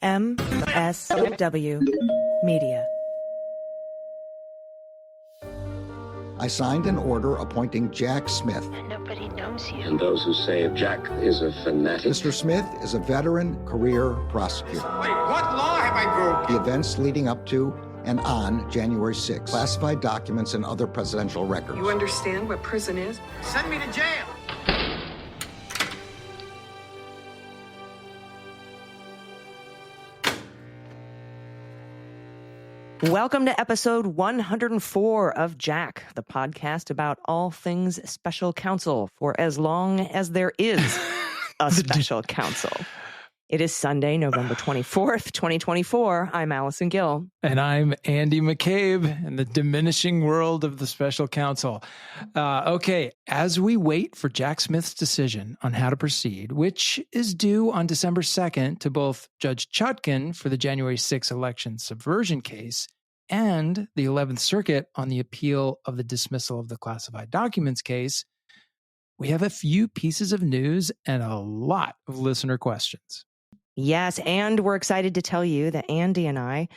MSW Media. I signed an order appointing Jack Smith. And nobody knows you. And those who say Jack is a fanatic. Mr. Smith is a veteran career prosecutor. Wait, what law have I broken? The events leading up to and on January 6th, classified documents and other presidential records. You understand what prison is? Send me to jail. Welcome to episode 104 of Jack, the podcast about all things special counsel for as long as there is a special counsel. It is Sunday, November 24th, 2024. I'm Allison Gill. And I'm Andy McCabe in the diminishing world of the special counsel. Okay, as we wait for Jack Smith's decision on how to proceed, which is due on December 2nd to both Judge Chutkan for the January 6th election subversion case and the 11th Circuit on the appeal of the dismissal of the classified documents case, we have a few pieces of news and a lot of listener questions. Yes, and we're excited to tell you that Andy and I,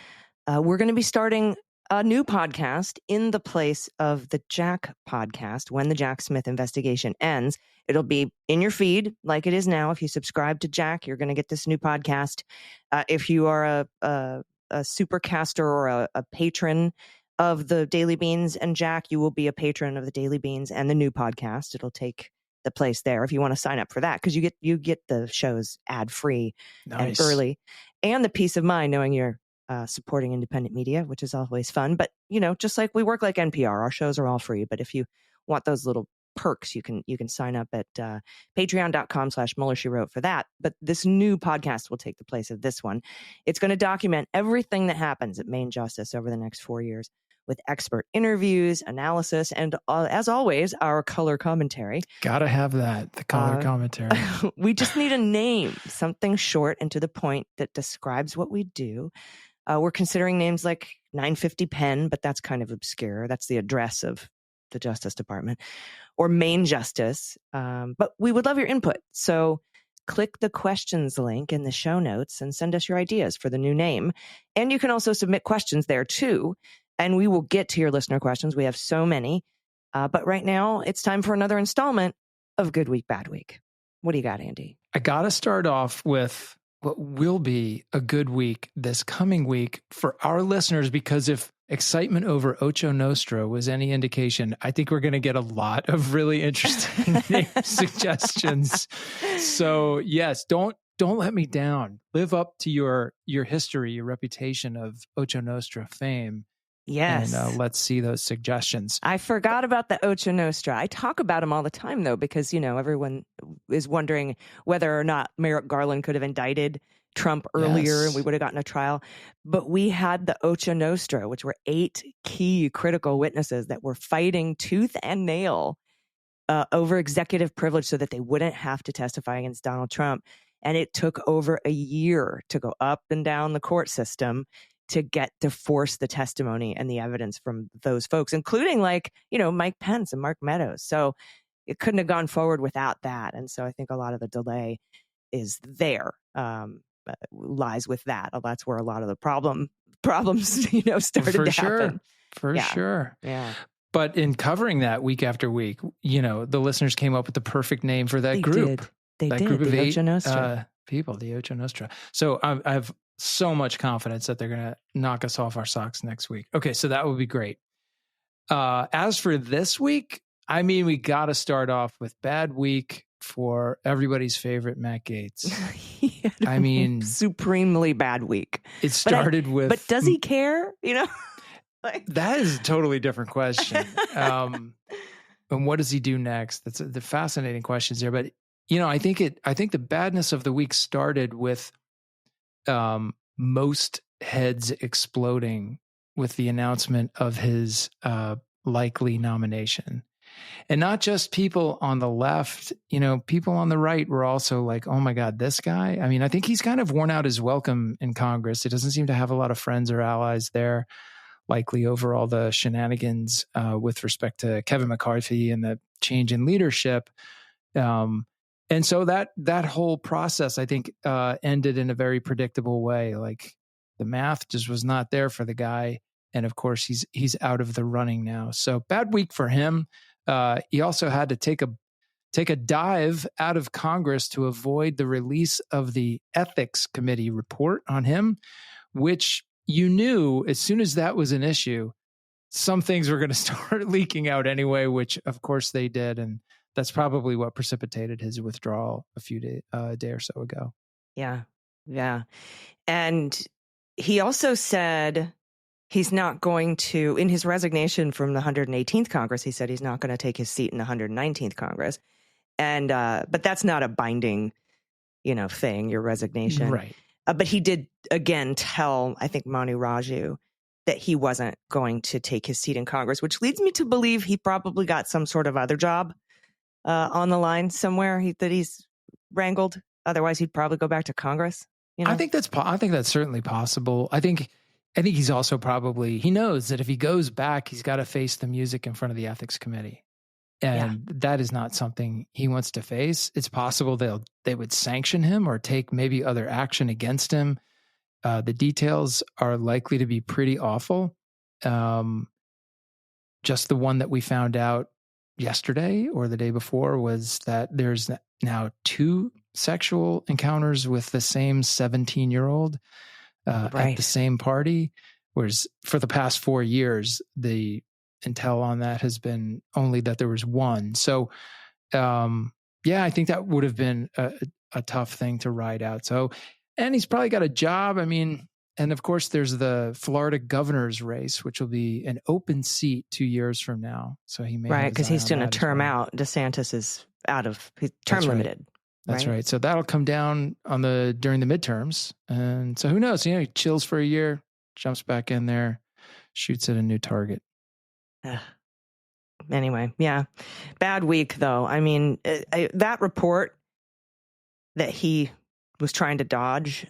we're going to be starting a new podcast in the place of the Jack podcast when the Jack Smith investigation ends. It'll be in your feed like it is now. If you subscribe to Jack, you're going to get this new podcast. If you are a supercaster or a patron of the Daily Beans and Jack, you will be a patron of the Daily Beans and the new podcast. It'll take the place there if you want to sign up for that, because you get the shows ad free and early, and the peace of mind knowing you're supporting independent media, which is always fun. But just like we work like NPR, our shows are all free. But if you want those little perks, you can sign up at patreon.com/Mueller, She Wrote for that. But this new podcast will take the place of this one. It's going to document everything that happens at Main Justice over the next 4 years, with expert interviews, analysis, and as always, our color commentary. Gotta have that, the color commentary. We just need a name, something short and to the point that describes what we do. We're considering names like 950 Penn, but that's kind of obscure. That's the address of the Justice Department. Or Main Justice. But we would love your input. So click the questions link in the show notes and send us your ideas for the new name. And you can also submit questions there too. And we will get to your listener questions. We have so many. But right now, it's time for another installment of Good Week, Bad Week. What do you got, Andy? I got to start off with what will be a good week this coming week for our listeners, because if excitement over Ocho Nostra was any indication, I think we're going to get a lot of really interesting name suggestions. So yes, don't let me down. Live up to your history, your reputation of Ocho Nostra fame. Yes. And let's see those suggestions. I forgot about the Ocho Nostra. I talk about him all the time, though, because, everyone is wondering whether or not Merrick Garland could have indicted Trump earlier and we would have gotten a trial. But we had the Ocho Nostra, which were 8 key critical witnesses that were fighting tooth and nail over executive privilege so that they wouldn't have to testify against Donald Trump. And it took over a year to go up and down the court system to get to force the testimony and the evidence from those folks, including Mike Pence and Mark Meadows. So it couldn't have gone forward without that. And so I think a lot of the delay is there, lies with that. That's where a lot of the problems, started to happen. For sure. Yeah. But in covering that week after week, the listeners came up with the perfect name for that group. They did. Group of the 8 Ocho Nostra. people, the Ocho Nostra. So I have so much confidence that they're going to knock us off our socks next week. Okay, so that would be great. As for this week, we got to start off with bad week for everybody's favorite Matt Gaetz. Supremely bad week. It started but does he care? That is a totally different question. And what does he do next? That's the fascinating questions there. But I think the badness of the week started with most heads exploding with the announcement of his likely nomination. And not just people on the left, people on the right were also like, oh my God, this guy? I think he's kind of worn out his welcome in Congress. It doesn't seem to have a lot of friends or allies there, likely over all the shenanigans with respect to Kevin McCarthy and the change in leadership. And so that whole process, I think, ended in a very predictable way. Like the math just was not there for the guy. And of course, he's out of the running now. So bad week for him. He also had to take a dive out of Congress to avoid the release of the Ethics Committee report on him, which you knew as soon as that was an issue, some things were going to start leaking out anyway, which of course they did. And that's probably what precipitated his withdrawal a day or so ago. Yeah. Yeah. And he also said he's not going to, in his resignation from the 118th Congress, he said he's not going to take his seat in the 119th Congress. And, but that's not a binding, thing, your resignation. Right. But he did again tell, I think, Manu Raju that he wasn't going to take his seat in Congress, which leads me to believe he probably got some sort of other job on the line somewhere that he's wrangled. Otherwise, he'd probably go back to Congress. I think that's certainly possible. I think he's also he knows that if he goes back, he's got to face the music in front of the Ethics Committee. And that is not something he wants to face. It's possible they would sanction him or take maybe other action against him. The details are likely to be pretty awful. Just the one that we found out yesterday or the day before was that there's now 2 sexual encounters with the same 17-year-old at the same party, whereas for the past 4 years, the intel on that has been only that there was one. So, I think that would have been a tough thing to ride out. So, and he's probably got a job. I mean, and of course, there's the Florida governor's race, which will be an open seat 2 years from now. So he may because he's doing a term out. DeSantis is he's term limited. That's right. So that'll come down during the midterms. And so who knows? He chills for a year, jumps back in there, shoots at a new target. Anyway, yeah. Bad week, though. I mean, that report that he was trying to dodge,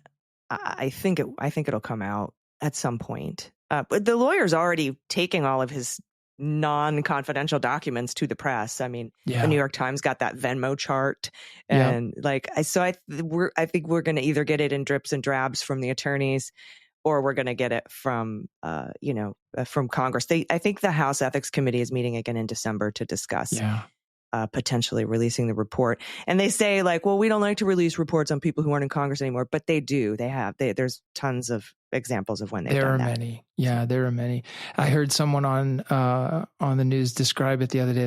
I think it'll come out at some point. But the lawyer's already taking all of his non-confidential documents to the press. I mean, the New York Times got that Venmo chart, and I think we're going to either get it in drips and drabs from the attorneys, or we're going to get it from from Congress. I think the House Ethics Committee is meeting again in December to discuss potentially releasing the report. And they say we don't like to release reports on people who aren't in Congress anymore, but they do. There's tons of examples of when they've done that. There are many. Yeah, there are many. I heard someone on the news describe it the other day.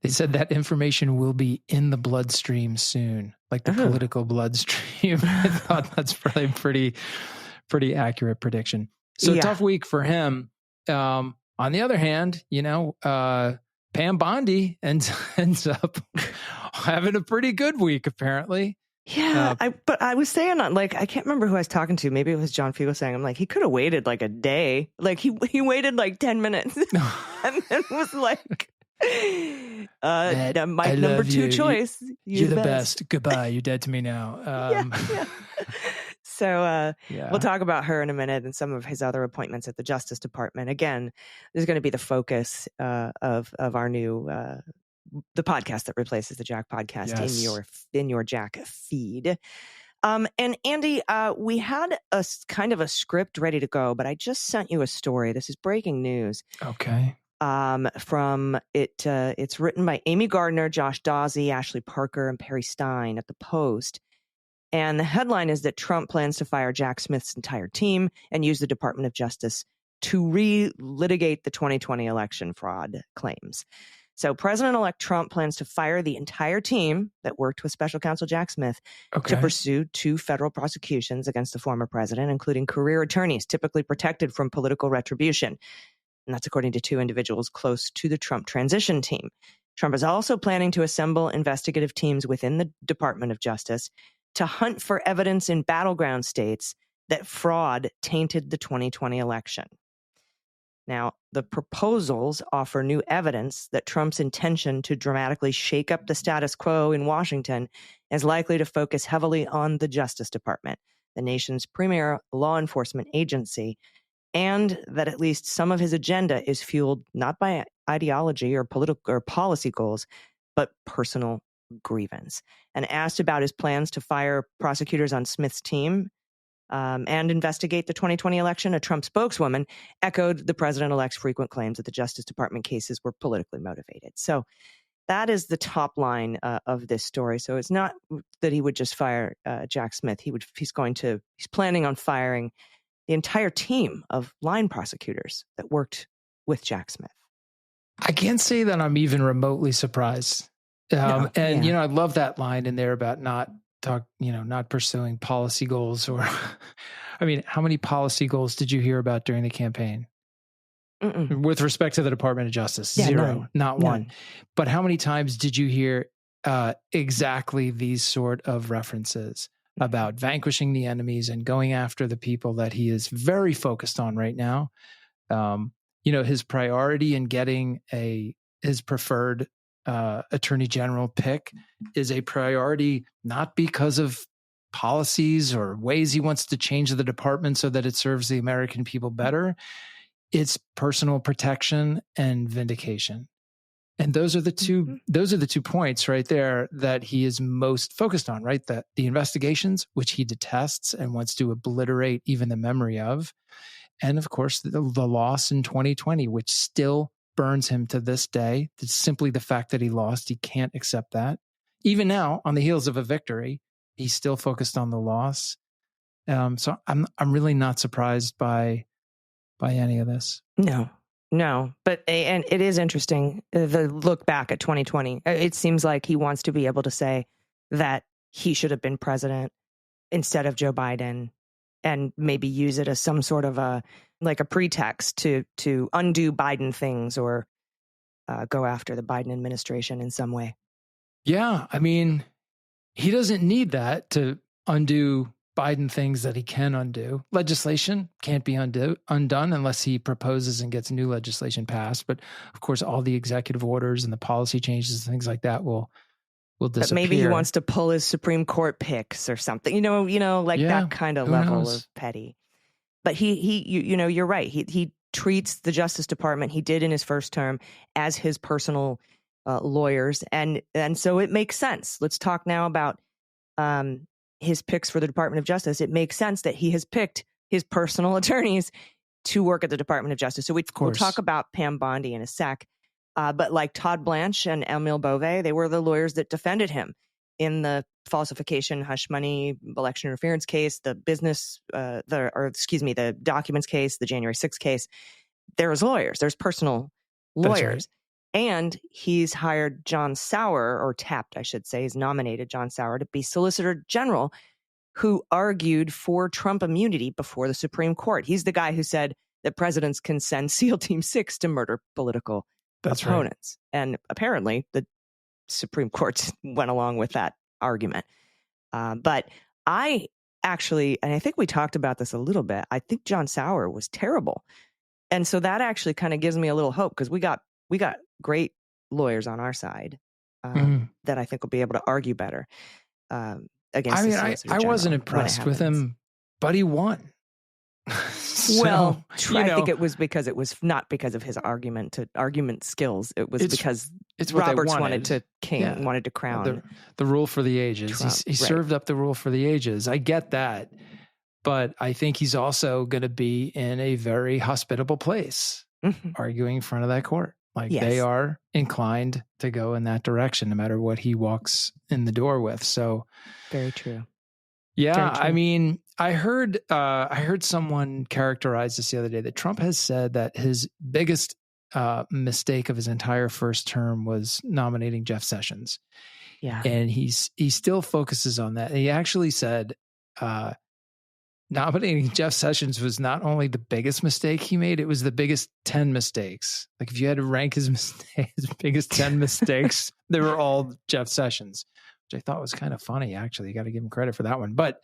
They said that information will be in the bloodstream soon, like the political bloodstream. I thought that's probably pretty accurate prediction. So tough week for him. On the other hand, Pam Bondi ends up having a pretty good week, apparently. Yeah, but I was saying, I can't remember who I was talking to. Maybe it was John Fugelsang. I'm he could have waited a day. He waited 10 minutes and then was my number 2 choice. You're the best. Goodbye. You're dead to me now. Yeah. So we'll talk about her in a minute and some of his other appointments at the Justice Department. Again, this is going to be the focus of our new the podcast that replaces the Jack podcast in your Jack feed. And Andy, we had a kind of a script ready to go, but I just sent you a story. This is breaking news. Okay. It's written by Amy Gardner, Josh Dawsey, Ashley Parker, and Perry Stein at the Post. And the headline is that Trump plans to fire Jack Smith's entire team and use the Department of Justice to re-litigate the 2020 election fraud claims. So President-elect Trump plans to fire the entire team that worked with special counsel Jack Smith to pursue 2 federal prosecutions against the former president, including career attorneys typically protected from political retribution. And that's according to 2 individuals close to the Trump transition team. Trump is also planning to assemble investigative teams within the Department of Justice to hunt for evidence in battleground states that fraud tainted the 2020 election. Now, the proposals offer new evidence that Trump's intention to dramatically shake up the status quo in Washington is likely to focus heavily on the Justice Department, the nation's premier law enforcement agency, and that at least some of his agenda is fueled not by ideology or political or policy goals, but personal grievance. And asked about his plans to fire prosecutors on Smith's team and investigate the 2020 election, a Trump spokeswoman echoed the president-elect's frequent claims that the Justice Department cases were politically motivated. So that is the top line of this story. So it's not that he would just fire Jack Smith. He's planning on firing the entire team of line prosecutors that worked with Jack Smith. I can't say that I'm even remotely surprised. I love that line in there about not pursuing policy goals or, I mean, how many policy goals did you hear about during the campaign? With respect to the Department of Justice? Yeah, Zero, not one. But how many times did you hear exactly these sort of references about vanquishing the enemies and going after the people that he is very focused on right now? His priority in getting his preferred attorney general pick is a priority not because of policies or ways he wants to change the department so that it serves the American people better. It's personal protection and vindication. And those are the two points right there that he is most focused on, right? The investigations, which he detests and wants to obliterate even the memory of. And of course, the loss in 2020, which still burns him to this day. It's simply the fact that he lost. He can't accept that. Even now, on the heels of a victory, he's still focused on the loss. So I'm really not surprised by any of this. No. But and it is interesting, the look back at 2020. It seems like he wants to be able to say that he should have been president instead of Joe Biden, and maybe use it as some sort of a pretext to undo Biden things or go after the Biden administration in some way. Yeah, I mean, he doesn't need that to undo Biden things that he can undo. Legislation can't be undone unless he proposes and gets new legislation passed. But of course, all the executive orders and the policy changes and things like that will disappear. But maybe he wants to pull his Supreme Court picks or something, that kind of level of petty. But you're right. He treats the Justice Department, he did in his first term, as his personal lawyers. And so it makes sense. Let's talk now about his picks for the Department of Justice. It makes sense that he has picked his personal attorneys to work at the Department of Justice. So we'll talk about Pam Bondi in a sec. But like Todd Blanche and Emile Beauvais, they were the lawyers that defended him in the falsification, hush money, election interference case, the documents case, the January 6th case. There's lawyers. There's personal lawyers. Right. And he's hired John Sauer, or tapped, I should say. He's nominated John Sauer to be Solicitor General, who argued for Trump immunity before the Supreme Court. He's the guy who said that presidents can send SEAL Team 6 to murder political opponents. Right. And apparently the Supreme Court went along with that argument. But I actually, and I think we talked about this a little bit, I think John Sauer was terrible. And so that actually kind of gives me a little hope, because we got great lawyers on our side that I think will be able to argue better against the Solicitor General. I wasn't impressed with him, but he won. I think it was because it was not because of his argument skills. It was because Roberts wanted to crown the rule for the ages. He served up the rule for the ages. I get that, but I think he's also going to be in a very hospitable place, arguing in front of that court. They are inclined to go in that direction, no matter what he walks in the door with. So, very true. Yeah, very true. I mean, I heard someone characterize this the other day that Trump has said that his biggest mistake of his entire first term was nominating Jeff Sessions. Yeah, and he still focuses on that. And he actually said nominating Jeff Sessions was not only the biggest mistake he made, it was the biggest 10 mistakes. Like, if you had to rank his biggest 10 mistakes, they were all Jeff Sessions, which I thought was kind of funny, actually. You got to give him credit for that one. But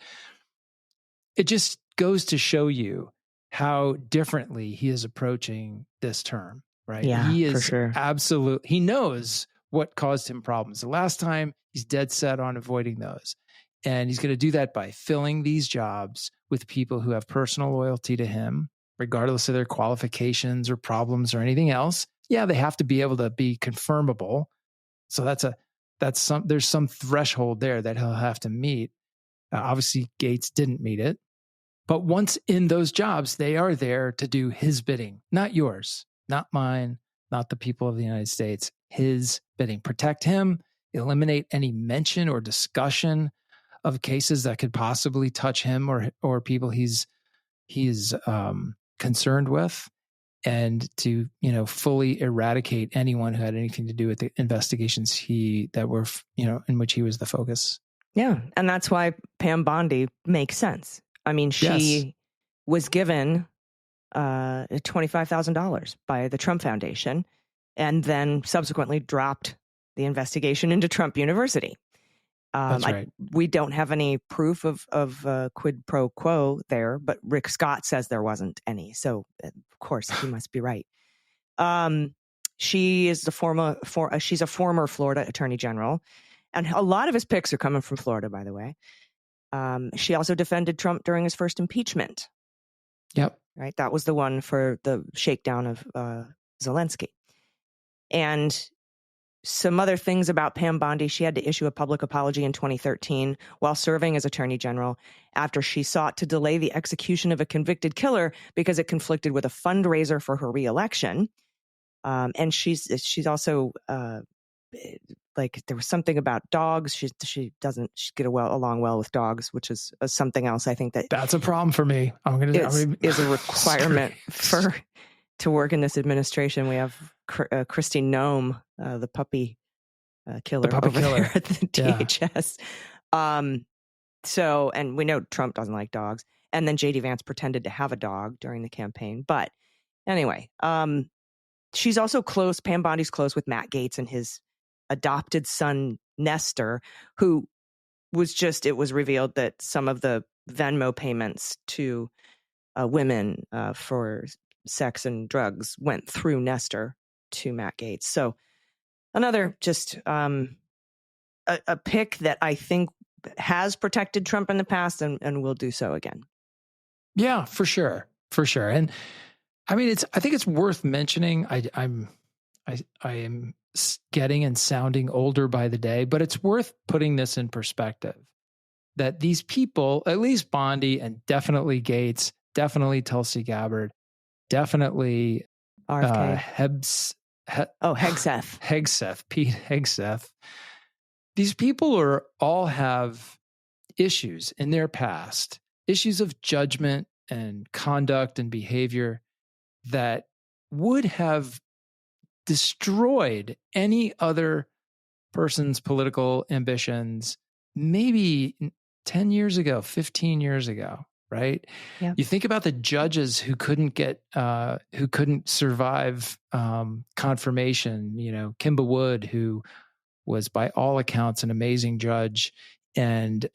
it just goes to show you how differently he is approaching this term, right? Yeah, he is for sure. He knows what caused him problems. The last time, he's dead set on avoiding those. And he's going to do that by filling these jobs with people who have personal loyalty to him, regardless of their qualifications or problems or anything else. Yeah, they have to be able to be confirmable. So that's there's some threshold there that he'll have to meet. Obviously, Gates didn't meet it. But once in those jobs, they are there to do his bidding, not yours, not mine, not the people of the United States, his bidding. Protect him, eliminate any mention or discussion of cases that could possibly touch him or people he's concerned with, and to, fully eradicate anyone who had anything to do with the investigations that were, in which he was the focus. Yeah. And that's why Pam Bondi makes sense. I mean, she was given $25,000 by the Trump Foundation and then subsequently dropped the investigation into Trump University. That's right. We don't have any proof of quid pro quo there, but Rick Scott says there wasn't any. So, of course, he must be right. She is she's a former Florida Attorney General. And a lot of his picks are coming from Florida, by the way. She also defended Trump during his first impeachment. Yep. Right. That was the one for the shakedown of Zelensky. And some other things about Pam Bondi: she had to issue a public apology in 2013 while serving as Attorney General after she sought to delay the execution of a convicted killer because it conflicted with a fundraiser for her reelection. And she's also there was something about dogs. She doesn't get along well with dogs, which is something else. I think that's a problem for me. Is a requirement to work in this administration. We have Kristi Noem, the puppy killer, there at the DHS. And we know Trump doesn't like dogs. And then JD Vance pretended to have a dog during the campaign. But anyway, she's also close. Pam Bondi's close with Matt Gaetz and his adopted son, Nestor, who it was revealed that some of the Venmo payments to women for sex and drugs went through Nestor to Matt Gaetz. So another just a pick that I think has protected Trump in the past and will do so again. Yeah, for sure. For sure. And I mean, I think it's worth mentioning. I am getting and sounding older by the day, but it's worth putting this in perspective that these people, at least Bondi and definitely Gaetz, definitely Tulsi Gabbard, definitely RFK. Hegseth, Pete Hegseth. These people all have issues in their past, issues of judgment and conduct and behavior that would have destroyed any other person's political ambitions maybe 10 years ago, 15 years ago, right? Yeah. You think about the judges who couldn't survive confirmation, Kimba Wood, who was by all accounts an amazing judge and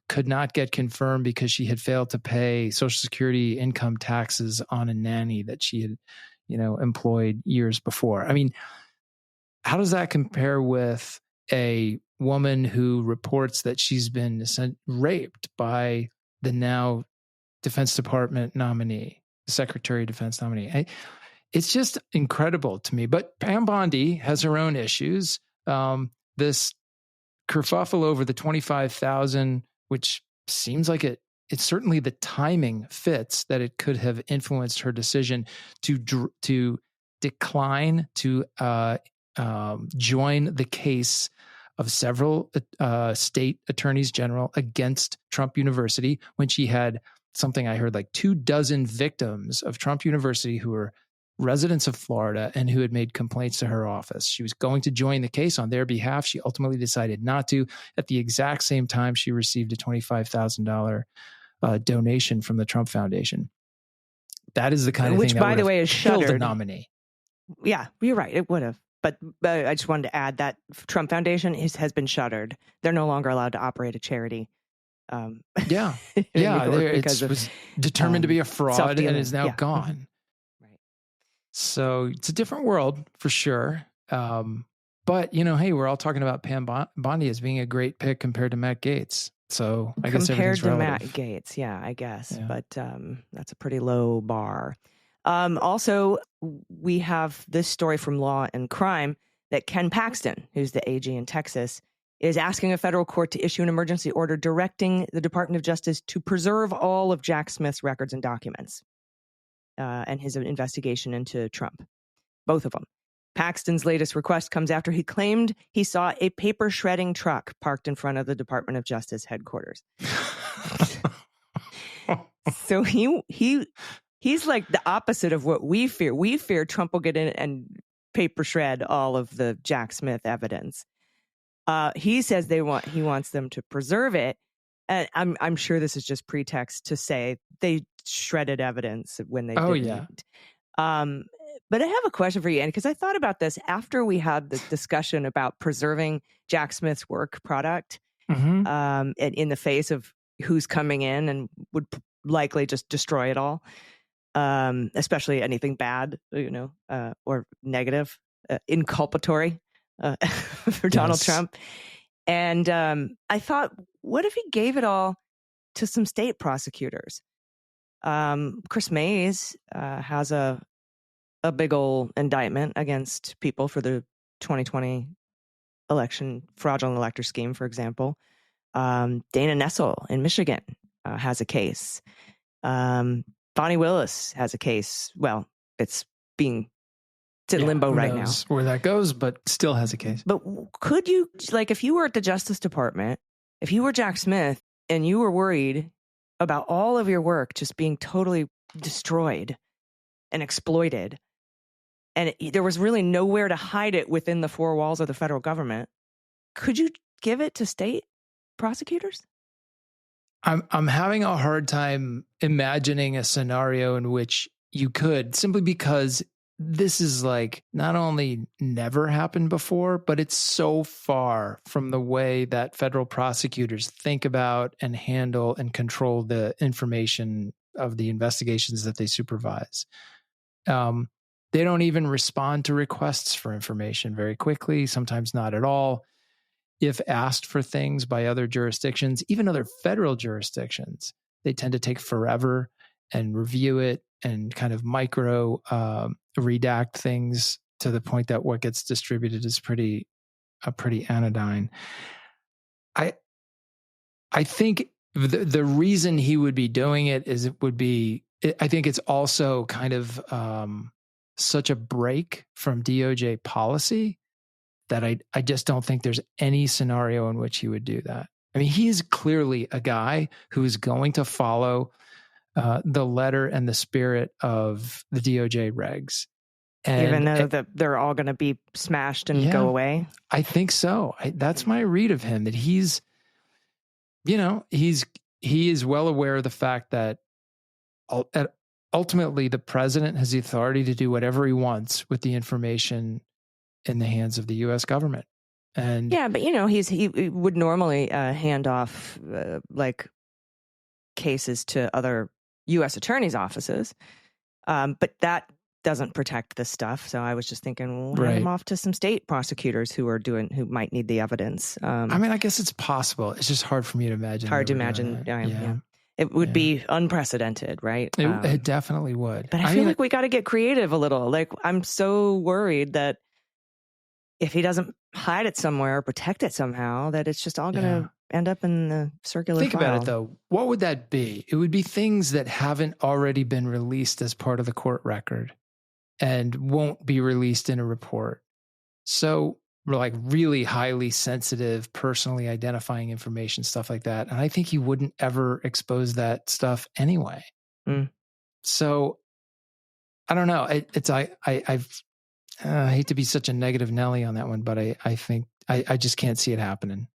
could not get confirmed because she had failed to pay Social Security income taxes on a nanny that she had employed years before. I mean, how does that compare with a woman who reports that she's been raped by the now Defense Department nominee, the Secretary of Defense nominee? It's just incredible to me. But Pam Bondi has her own issues. This kerfuffle over the $25,000, which seems like it's certainly the timing fits that it could have influenced her decision to decline to join the case of several state attorneys general against Trump University when she had something I heard like 24 victims of Trump University who were residents of Florida and who had made complaints to her office. She was going to join the case on their behalf. She ultimately decided not to. At the exact same time, she received a $25,000 donation from the Trump Foundation. That is the kind of thing that by the way, is shuttered. The nominee. Yeah, you're right. It would have. But I just wanted to add that Trump Foundation has been shuttered. They're no longer allowed to operate a charity. It was determined to be a fraud and is now gone. Right. So it's a different world for sure. But hey, we're all talking about Pam Bondi as being a great pick compared to Matt Gaetz. So I guess compared to relative. Matt Gaetz, I guess. Yeah. But that's a pretty low bar. Also, we have this story from Law and Crime that Ken Paxton, who's the AG in Texas, is asking a federal court to issue an emergency order directing the Department of Justice to preserve all of Jack Smith's records and documents and his investigation into Trump, both of them. Paxton's latest request comes after he claimed he saw a paper shredding truck parked in front of the Department of Justice headquarters. So he's like the opposite of what we fear. We fear Trump will get in and paper shred all of the Jack Smith evidence. He says he wants them to preserve it. And I'm sure this is just pretext to say they shredded evidence when they didn't. But I have a question for you, Andy, because I thought about this after we had the discussion about preserving Jack Smith's work product in the face of who's coming in and would likely just destroy it all, especially anything bad, or negative, inculpatory for Donald Trump. And I thought, what if he gave it all to some state prosecutors? Chris Mays has a big old indictment against people for the 2020 election fraudulent elector scheme, for example. Dana Nessel in Michigan has a case. Bonnie Willis has a case. Well, it's in limbo right now. Where that goes, but still has a case. But could you, if you were at the Justice Department, if you were Jack Smith and you were worried about all of your work just being totally destroyed and exploited, and there was really nowhere to hide it within the four walls of the federal government, could you give it to state prosecutors? I'm having a hard time imagining a scenario in which you could, simply because this is not only never happened before, but it's so far from the way that federal prosecutors think about and handle and control the information of the investigations that they supervise. They don't even respond to requests for information very quickly, sometimes not at all. If asked for things by other jurisdictions, even other federal jurisdictions, they tend to take forever and review it and kind of micro redact things to the point that what gets distributed is pretty anodyne. I think the reason he would be doing it is I think it's also kind of such a break from DOJ policy that I just don't think there's any scenario in which he would do that. I mean, he is clearly a guy who is going to follow the letter and the spirit of the DOJ regs. And even though they're all going to be smashed and go away? I think so. That's my read of him, that he is well aware of the fact that ultimately the president has the authority to do whatever he wants with the information in the hands of the U.S. government. And yeah, but he would normally hand off cases to other U.S. attorneys' offices, but that doesn't protect this stuff. So I was just thinking, hand them off to some state prosecutors who might need the evidence. I guess it's possible. It's just hard for me to imagine. Hard to imagine. Yeah. It would be unprecedented, right? It definitely would. But I feel like we got to get creative a little. I'm so worried that if he doesn't hide it somewhere or protect it somehow, that it's just all going to end up in the circular Think file. about it, though. What would that be? It would be things that haven't already been released as part of the court record and won't be released in a report. So really highly sensitive, personally identifying information, stuff like that. And I think he wouldn't ever expose that stuff anyway. So I don't know. I hate to be such a negative Nelly on that one, but I think I just can't see it happening.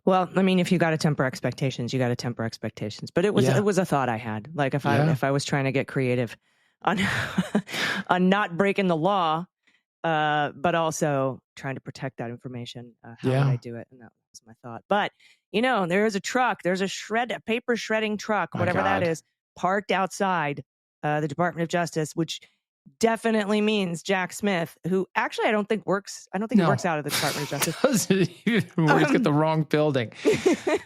Well, I mean, if you got to temper expectations, you got to temper expectations. But it was a thought I had. If I was trying to get creative on on not breaking the law, but also trying to protect that information, how would I do it? And that was my thought. But there is a truck. There's a paper shredding truck, whatever that is, parked outside the Department of Justice, which definitely means Jack Smith, who actually I don't think works out of the Department of Justice. Doesn't even work at the wrong building.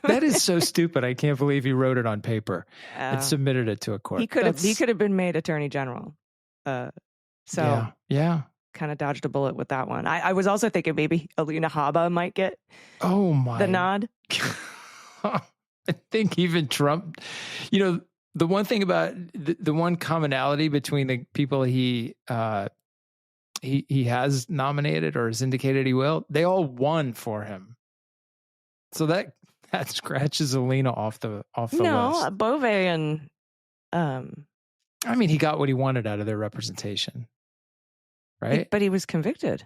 That is so stupid. I can't believe he wrote it on paper and submitted it to a court. He could have been made Attorney General. Yeah. kind of dodged a bullet with that one. I was also thinking maybe Alina Habba might get Oh my. the nod. I think even Trump, the one thing about the one commonality between the people he has nominated or has indicated he will, they all won for him. So that scratches Alina off the list. Bove and I mean, he got what he wanted out of their representation, right? but he was convicted.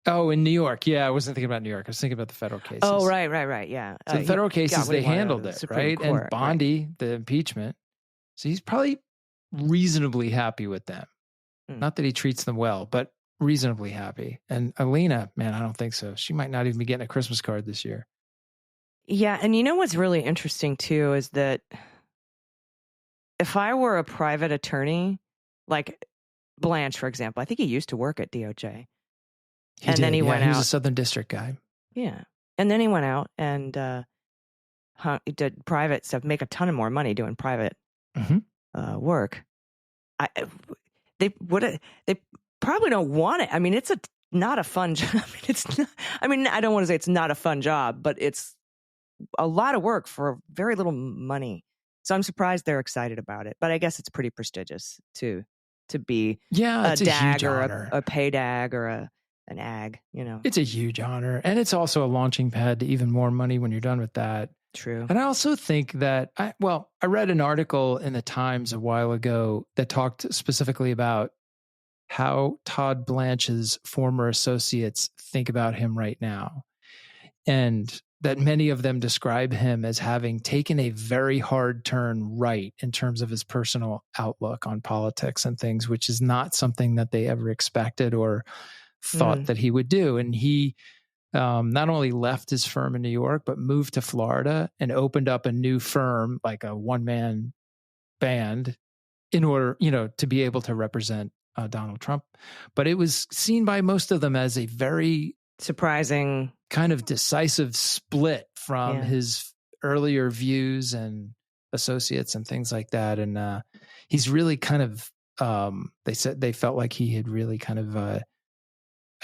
Oh, in New York. Yeah, I wasn't thinking about New York. I was thinking about the federal cases. Oh, right. Yeah. So the federal he cases, got what they he wanted out handled of the it, Supreme right? Court, And Bondi, the impeachment. So he's probably reasonably happy with them. Not that he treats them well, but reasonably happy. And Alina, man, I don't think so. She might not even be getting a Christmas card this year. Yeah. And you know what's really interesting too is that if I were a private attorney, like Blanche, for example, I think he used to work at DOJ. Then he went out. He was a Southern District guy. Yeah. And then he went out and he did private stuff, make a ton of more money doing private work. They probably don't want it. I mean, it's not a fun job. I don't want to say it's not a fun job, but it's a lot of work for very little money. So I'm surprised they're excited about it. But I guess it's pretty prestigious to be a DAG or a PAYDAG or an AG, It's a huge honor. And it's also a launching pad to even more money when you're done with that. True. And I also think that, I read an article in the Times a while ago that talked specifically about how Todd Blanche's former associates think about him right now. And that many of them describe him as having taken a very hard turn right in terms of his personal outlook on politics and things, which is not something that they ever expected or thought that he would do. And he not only left his firm in New York, but moved to Florida and opened up a new firm, like a one-man band, in order, to be able to represent Donald Trump. But it was seen by most of them as a very surprising, kind of decisive split from his earlier views and associates and things like that. And he's really kind of, they said they felt like he had really kind of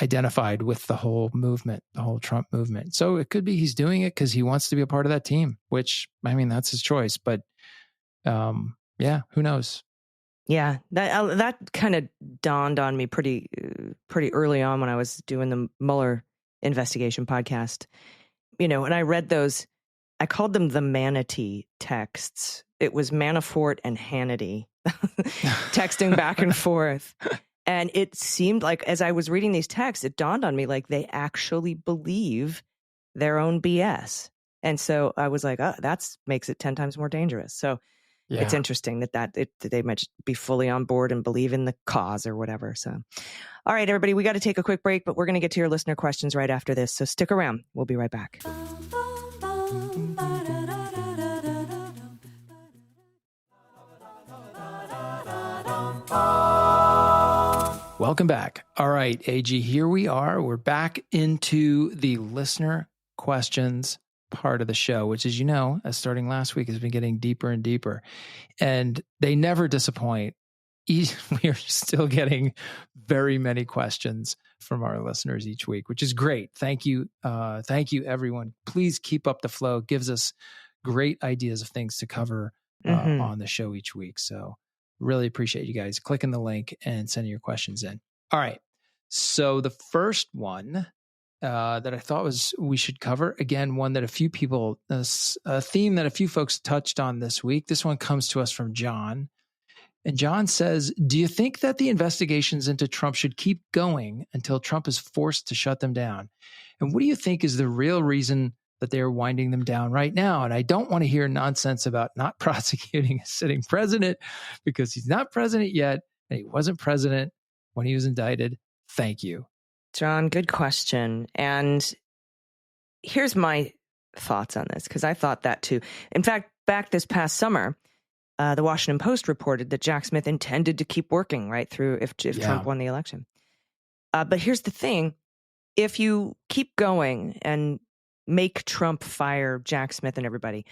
identified with the whole movement, the whole Trump movement. So it could be he's doing it because he wants to be a part of that team, which, I mean, that's his choice. But who knows? Yeah, that kind of dawned on me pretty early on when I was doing the Mueller investigation podcast. And I read those, I called them the manatee texts. It was Manafort and Hannity texting back and forth. And it seemed like, as I was reading these texts, it dawned on me like they actually believe their own BS. And so I was like, that makes it 10 times more dangerous. So it's interesting that they might just be fully on board and believe in the cause or whatever. So, all right, everybody, we got to take a quick break, but we're going to get to your listener questions right after this. So stick around. We'll be right back. Welcome back. All right, AG, here we are. We're back into the listener questions part of the show, which, as you know, as starting last week, has been getting deeper and deeper. And they never disappoint. We are still getting very many questions from our listeners each week, which is great. Thank you. Thank you, everyone. Please keep up the flow. It gives us great ideas of things to cover on the show each week. So really appreciate you guys clicking the link and sending your questions in. All right. So the first one that I thought we should cover, again, one that a few people, a theme that a few folks touched on this week. This one comes to us from John. And John says, do you think that the investigations into Trump should keep going until Trump is forced to shut them down? And what do you think is the real reason that they are winding them down right now? And I don't want to hear nonsense about not prosecuting a sitting president, because he's not president yet, and he wasn't president when he was indicted. Thank you. John, good question. And here's my thoughts on this, because I thought that too. In fact, back this past summer, the Washington Post reported that Jack Smith intended to keep working right through if Trump won the election. But here's the thing. If you keep going and make Trump fire Jack Smith and everybody,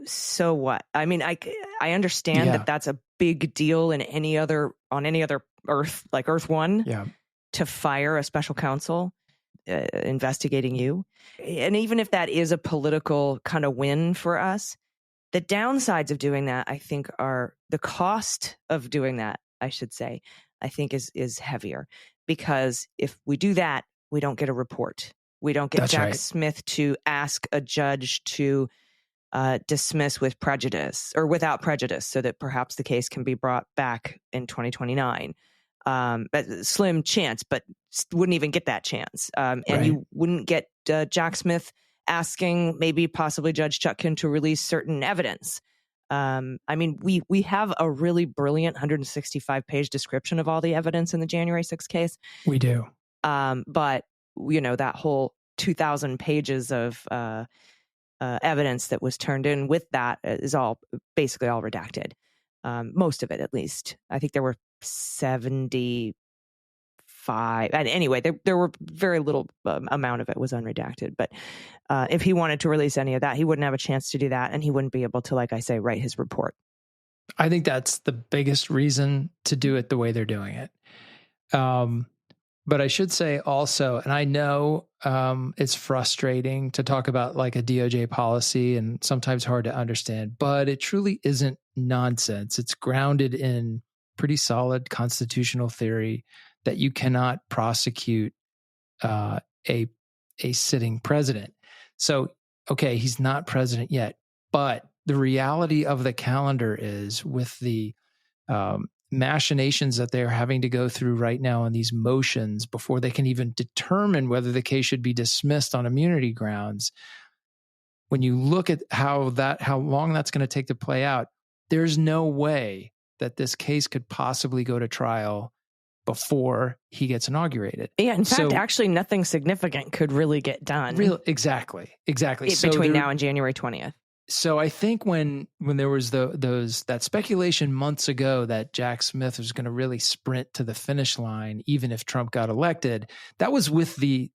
so what? I mean, I understand Yeah. that that's a big deal on any other Earth, like Earth One, Yeah. to fire a special counsel investigating you. And even if that is a political kind of win for us, the downsides of doing that, I think, are the cost of doing that, I should say, I think is heavier, because if we do that, we don't get a report. We don't get That's Jack right. Smith to ask a judge to dismiss with prejudice or without prejudice, so that perhaps the case can be brought back in 2029. But slim chance, but wouldn't even get that chance. And Right. you wouldn't get Jack Smith asking maybe possibly Judge Chutkan to release certain evidence. I mean, we have a really brilliant 165-page description of all the evidence in the January 6th case. We do. But, that whole 2,000 pages of evidence that was turned in with that is basically all redacted. Most of it, at least. I think there were 75. And anyway, there were very little amount of it was unredacted. But if he wanted to release any of that, he wouldn't have a chance to do that. And he wouldn't be able to, like I say, write his report. I think that's the biggest reason to do it the way they're doing it. But I should say also, and I know it's frustrating to talk about like a DOJ policy and sometimes hard to understand, but it truly isn't nonsense. It's grounded in pretty solid constitutional theory that you cannot prosecute a sitting president. So, okay, he's not president yet, but the reality of the calendar is, with the machinations that they're having to go through right now on these motions before they can even determine whether the case should be dismissed on immunity grounds, when you look at how long that's going to take to play out, there's no way that this case could possibly go to trial before he gets inaugurated. Yeah, in fact, actually nothing significant could really get done. Exactly. Between now and January 20th. So I think when there was that speculation months ago that Jack Smith was going to really sprint to the finish line, even if Trump got elected, that was with the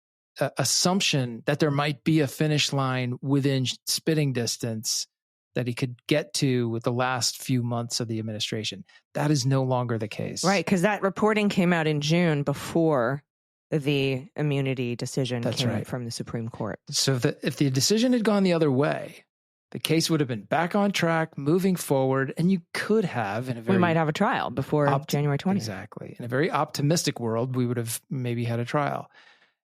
assumption that there might be a finish line within spitting distance that he could get to with the last few months of the administration. That is no longer the case. Right, because that reporting came out in June before the immunity decision came out from the Supreme Court. So if the decision had gone the other way, the case would have been back on track, moving forward, and you could have, we might have a trial before January 20th. Exactly. In a very optimistic world, we would have maybe had a trial.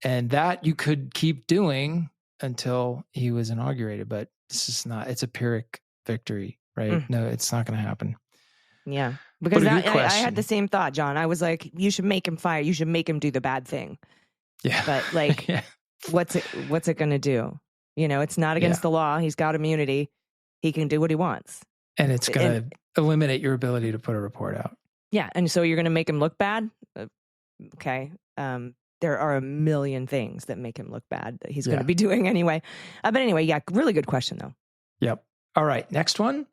And that you could keep doing until he was inaugurated. But this is not, it's a Pyrrhic victory, right? No, it's not going to happen. Yeah. Because I had the same thought, John. I was like, you should make him fire. You should make him do the bad thing. Yeah. But like, what's it going to do? It's not against the law. He's got immunity. He can do what he wants. And it's going to eliminate your ability to put a report out. Yeah. And so you're going to make him look bad? Okay. There are a million things that make him look bad that he's going to be doing anyway. But anyway, yeah, really good question, though. Yep. All right. Next one.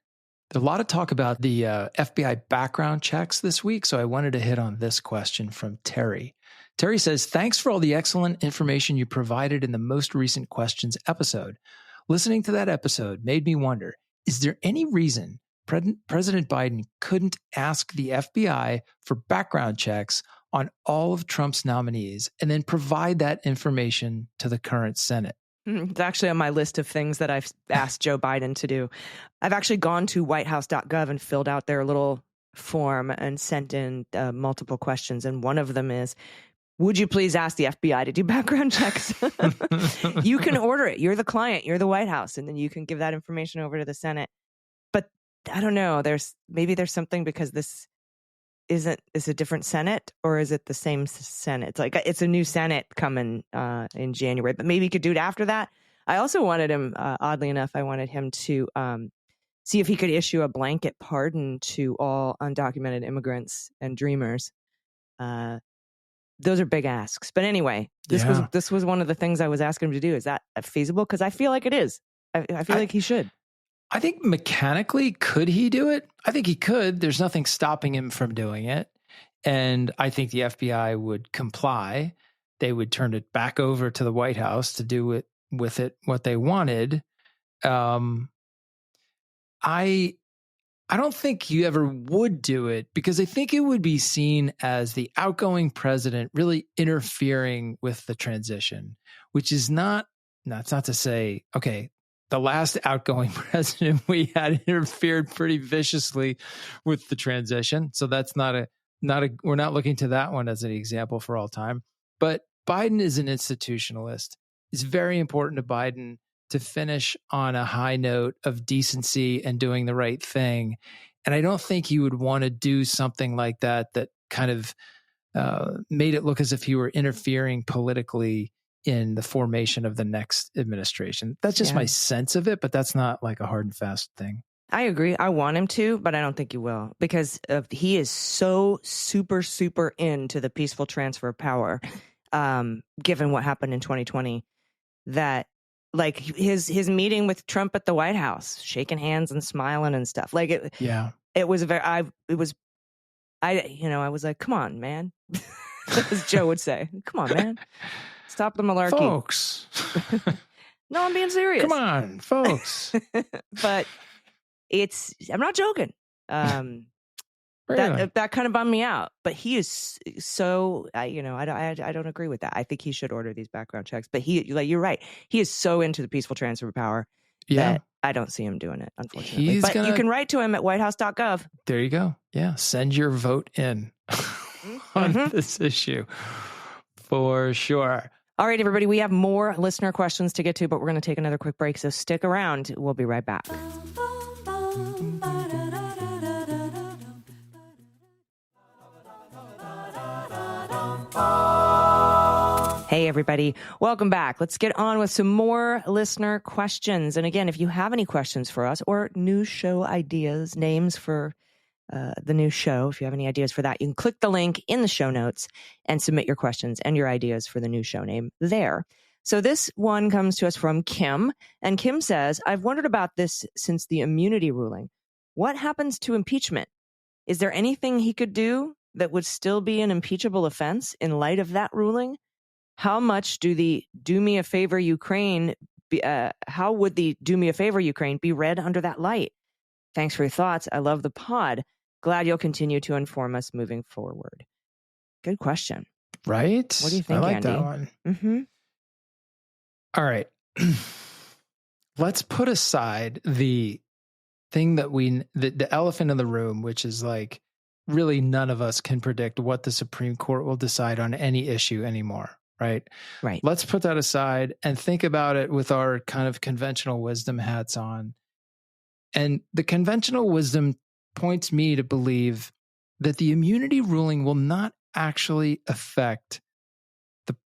There's a lot of talk about the FBI background checks this week. So I wanted to hit on this question from Terry. Terry says, thanks for all the excellent information you provided in the most recent questions episode. Listening to that episode made me wonder, is there any reason President Biden couldn't ask the FBI for background checks on all of Trump's nominees and then provide that information to the current Senate? It's actually on my list of things that I've asked Joe Biden to do. I've actually gone to whitehouse.gov and filled out their little form and sent in multiple questions. And one of them is, would you please ask the FBI to do background checks? You can order it. You're the client. You're the White House. And then you can give that information over to the Senate. But I don't know. There's something, because this is a different Senate, or is it the same Senate? It's like it's a new Senate coming in January, but maybe he could do it after that. I also wanted him, oddly enough, to see if he could issue a blanket pardon to all undocumented immigrants and dreamers. Those are big asks. But anyway, this was one of the things I was asking him to do. Is that feasible? Because I feel like it is. I feel like he should. I think mechanically, could he do it? I think he could. There's nothing stopping him from doing it. And I think the FBI would comply. They would turn it back over to the White House to do it with it what they wanted. And I don't think you ever would do it because I think it would be seen as the outgoing president really interfering with the transition, which is not, that's not to say, okay, the last outgoing president we had interfered pretty viciously with the transition. So that's we're not looking to that one as an example for all time. But Biden is an institutionalist. It's very important to Biden to finish on a high note of decency and doing the right thing. And I don't think he would want to do something like that kind of made it look as if he were interfering politically in the formation of the next administration. That's just my sense of it, but that's not like a hard and fast thing. I agree. I want him to, but I don't think he will because he is so super, super into the peaceful transfer of power, given what happened in 2020, that like his meeting with Trump at the White House, shaking hands and smiling and stuff. Like it was I was like, come on, man. As Joe would say, come on, man. Stop the malarkey. Folks. No, I'm being serious. Come on, folks. But I'm not joking. Really? That kind of bummed me out. But he is so, I don't agree with that. I think he should order these background checks. But you're right. He is so into the peaceful transfer of power that I don't see him doing it, unfortunately. You can write to him at whitehouse.gov. There you go. Yeah. Send your vote in on this issue for sure. All right, everybody, we have more listener questions to get to, but we're going to take another quick break. So stick around. We'll be right back. Hey, everybody. Welcome back. Let's get on with some more listener questions. And again, if you have any questions for us or new show ideas, names for the new show, if you have any ideas for that, you can click the link in the show notes and submit your questions and your ideas for the new show name there. So this one comes to us from Kim. And Kim says, I've wondered about this since the immunity ruling. What happens to impeachment? Is there anything he could do that would still be an impeachable offense in light of that ruling? How much do the Do Me a Favor Ukraine, how would the Do Me a Favor Ukraine be read under that light? Thanks for your thoughts. I love the pod. Glad you'll continue to inform us moving forward. Good question. Right? What do you think, I like Andy? that one. Mm-hmm. All right. Let's put aside the thing that the elephant in the room, which is like really none of us can predict what the Supreme Court will decide on any issue anymore. Right. Let's put that aside and think about it with our kind of conventional wisdom hats on. And the conventional wisdom points me to believe that the immunity ruling will not actually affect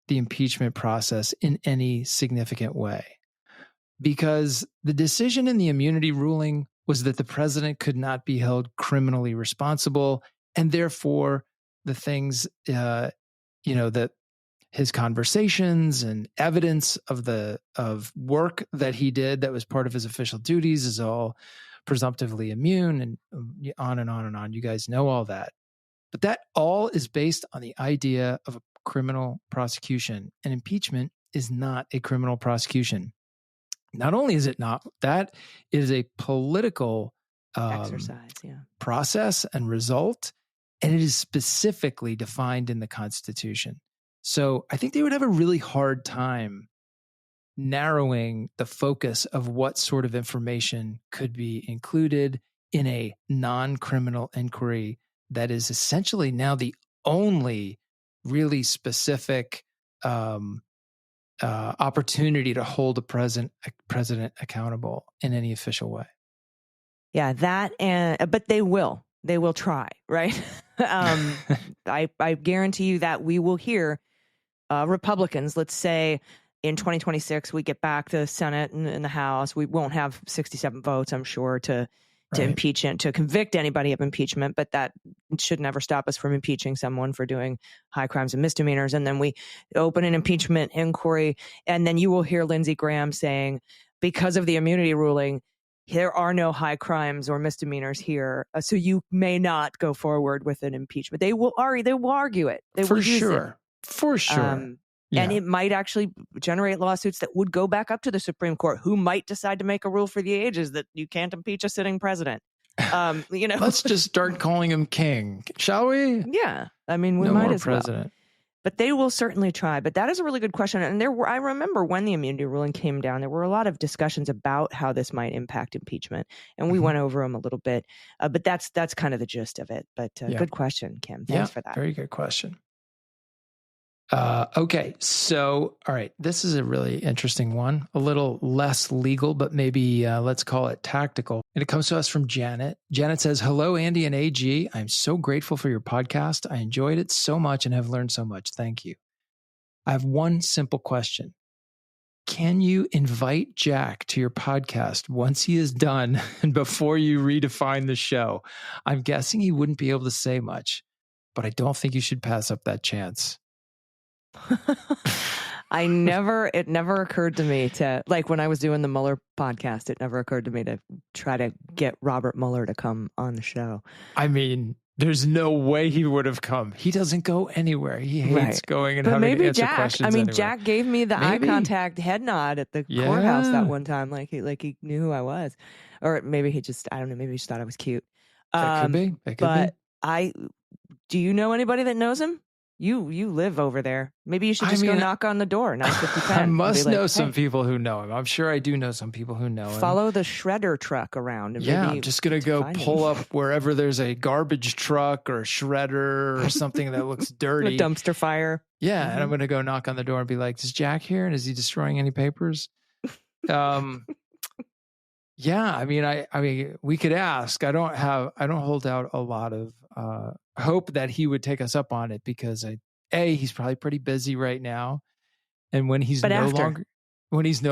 the impeachment process in any significant way. Because the decision in the immunity ruling was that the president could not be held criminally responsible, and therefore the things, that his conversations and evidence of work that he did that was part of his official duties is all presumptively immune, and on and on and on. You guys know all that. But that all is based on the idea of a criminal prosecution, and impeachment is not a criminal prosecution. Not only is it not, that is a political exercise, process and result, and it is specifically defined in the Constitution. So I think they would have a really hard time narrowing the focus of what sort of information could be included in a non-criminal inquiry that is essentially now the only really specific opportunity to hold a president accountable in any official way. Yeah, but they will try, right? I guarantee you that we will hear Republicans, let's say in 2026, we get back to the Senate and the House. We won't have 67 votes, I'm sure, to impeach and to convict anybody of impeachment, but that should never stop us from impeaching someone for doing high crimes and misdemeanors. And then we open an impeachment inquiry, and then you will hear Lindsey Graham saying, because of the immunity ruling, there are no high crimes or misdemeanors here, so you may not go forward with an impeachment. They will argue it. They will use it. For sure. And it might actually generate lawsuits that would go back up to the Supreme Court, who might decide to make a rule for the ages that you can't impeach a sitting president. Let's just start calling him king, shall we? Yeah. I mean, we No might more as president. well. But they will certainly try. But that is a really good question. And I remember when the immunity ruling came down, there were a lot of discussions about how this might impact impeachment. And we went over them a little bit. But that's kind of the gist of it. But good question, Kim. Thanks for that. Very good question. Okay. So, all right. This is a really interesting one, a little less legal, but maybe let's call it tactical. And it comes to us from Janet. Janet says, "Hello, Andy and AG. I'm so grateful for your podcast. I enjoyed it so much and have learned so much. Thank you. I have one simple question. Can you invite Jack to your podcast once he is done and before you redefine the show? I'm guessing he wouldn't be able to say much, but I don't think you should pass up that chance." It never occurred to me to, like when I was doing the Mueller podcast, it never occurred to me to try to get Robert Mueller to come on the show. I mean, there's no way he would have come. He doesn't go anywhere. He hates going and having to answer questions. I mean, anywhere. Jack gave me the eye contact head nod at the courthouse that one time, like he knew who I was, or maybe he just, I don't know, maybe he just thought I was cute. That could be. That could be. Do you know anybody that knows him? You live over there. Maybe you should just go knock on the door. 950 I must know some people who know him. I'm sure I do know some people who know him. Follow the shredder truck around. And I'm just going to go pull up wherever there's a garbage truck or a shredder or something that looks dirty. A dumpster fire. Yeah. And I'm going to go knock on the door and be like, "Is Jack here? And is he destroying any papers?" Yeah. I mean, we could ask. I don't hold out a lot of hope that he would take us up on it because he's probably pretty busy right now. And when he's no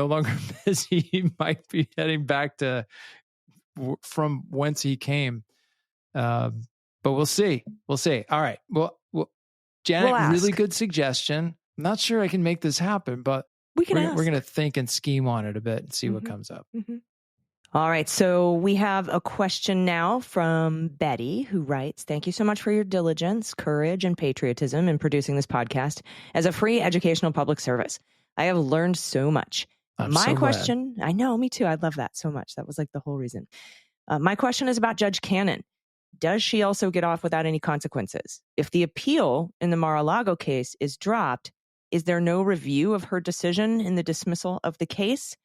longer busy, he might be heading back to from whence he came. But we'll see. All right. Well, Janet, really good suggestion. I'm not sure I can make this happen, but we're going to think and scheme on it a bit and see what comes up. Mm-hmm. All right. So we have a question now from Betty, who writes, "Thank you so much for your diligence, courage, and patriotism in producing this podcast as a free educational public service. I have learned so much. My question, I know, me too. I love that so much. That was like the whole reason. My question is about Judge Cannon. Does she also get off without any consequences? If the appeal in the Mar-a-Lago case is dropped, is there no review of her decision in the dismissal of the case?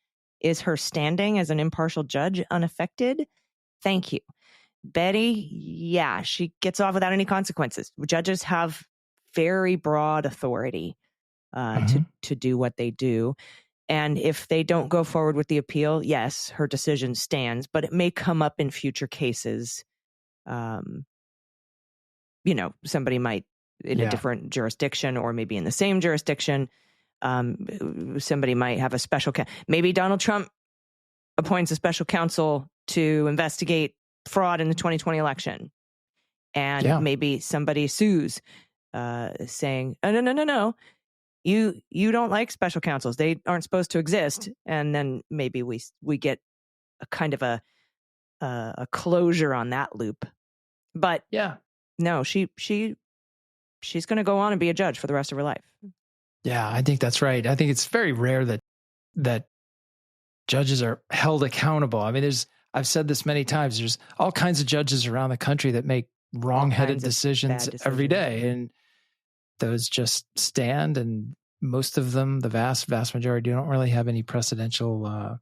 Is her standing as an impartial judge unaffected? Thank you." Betty, yeah, she gets off without any consequences. Judges have very broad authority to do what they do. And if they don't go forward with the appeal, yes, her decision stands, but it may come up in future cases. Somebody might in a different jurisdiction or maybe in the same jurisdiction. Somebody might have a special maybe Donald Trump appoints a special counsel to investigate fraud in the 2020 election. And maybe somebody sues saying, "Oh, no. You don't like special counsels. They aren't supposed to exist." And then maybe we get a kind of a closure on that loop. But no, she's going to go on and be a judge for the rest of her life. Yeah, I think that's right. I think it's very rare that judges are held accountable. I mean, I've said this many times, there's all kinds of judges around the country that make wrong-headed decisions every day. And those just stand, and most of them, the vast, vast majority, don't really have any precedential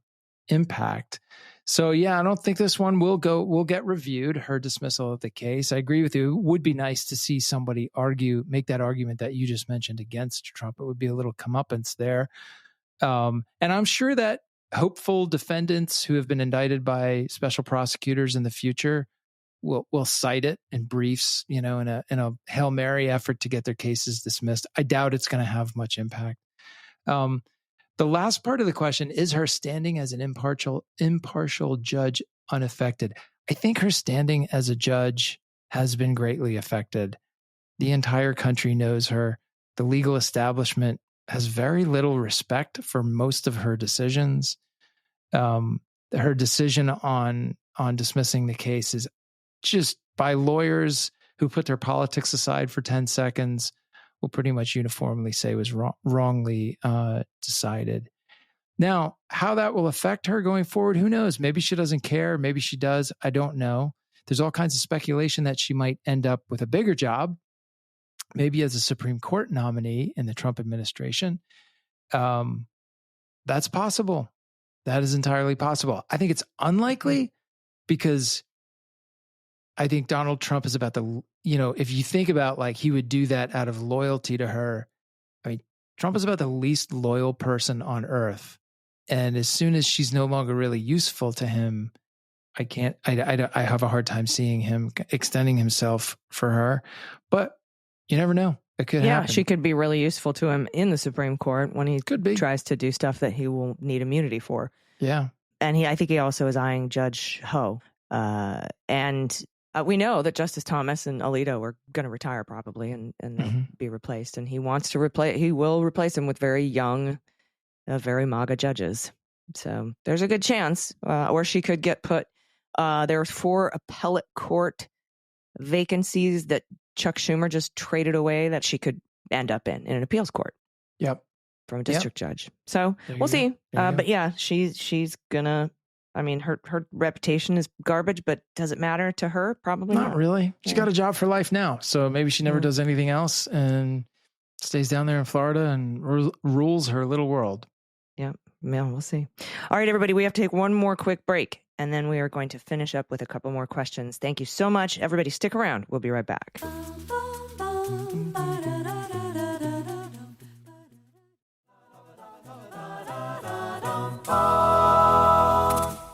impact. So yeah, I don't think this one will get reviewed, her dismissal of the case. I agree with you. It would be nice to see somebody make that argument that you just mentioned against Trump. It would be a little comeuppance there. And I'm sure that hopeful defendants who have been indicted by special prosecutors in the future will cite it in briefs, in a Hail Mary effort to get their cases dismissed. I doubt it's going to have much impact. The last part of the question, is her standing as an impartial judge unaffected? I think her standing as a judge has been greatly affected. The entire country knows her. The legal establishment has very little respect for most of her decisions. Her decision on dismissing the case is just by lawyers who put their politics aside for 10 seconds, will pretty much uniformly say was wrongly decided. Now, how that will affect her going forward, who knows? Maybe she doesn't care. Maybe she does. I don't know. There's all kinds of speculation that she might end up with a bigger job, maybe as a Supreme Court nominee in the Trump administration. That's possible. That is entirely possible. I think it's unlikely because I think Donald Trump is about the, if you think about like he would do that out of loyalty to her. I mean, Trump is about the least loyal person on earth. And as soon as she's no longer really useful to him, I have a hard time seeing him extending himself for her. But you never know. It could happen. She could be really useful to him in the Supreme Court when he could tries to do stuff that he will need immunity for. Yeah. And I think he also is eyeing Judge Ho. And we know that Justice Thomas and Alito are going to retire probably and they'll be replaced. And he wants to he will replace him with very young, very MAGA judges. So there's a good chance, or she could get put. There are 4 appellate court vacancies that Chuck Schumer just traded away that she could end up in an appeals court. Yep. From a district judge. So we'll see. But yeah, she's gonna, I mean, her reputation is garbage, but does it matter to her? Probably not. Not really. She's got a job for life now. So maybe she never does anything else and stays down there in Florida and rules her little world. Yep. Yeah, we'll see. All right, everybody, we have to take one more quick break, and then we are going to finish up with a couple more questions. Thank you so much. Everybody, stick around. We'll be right back.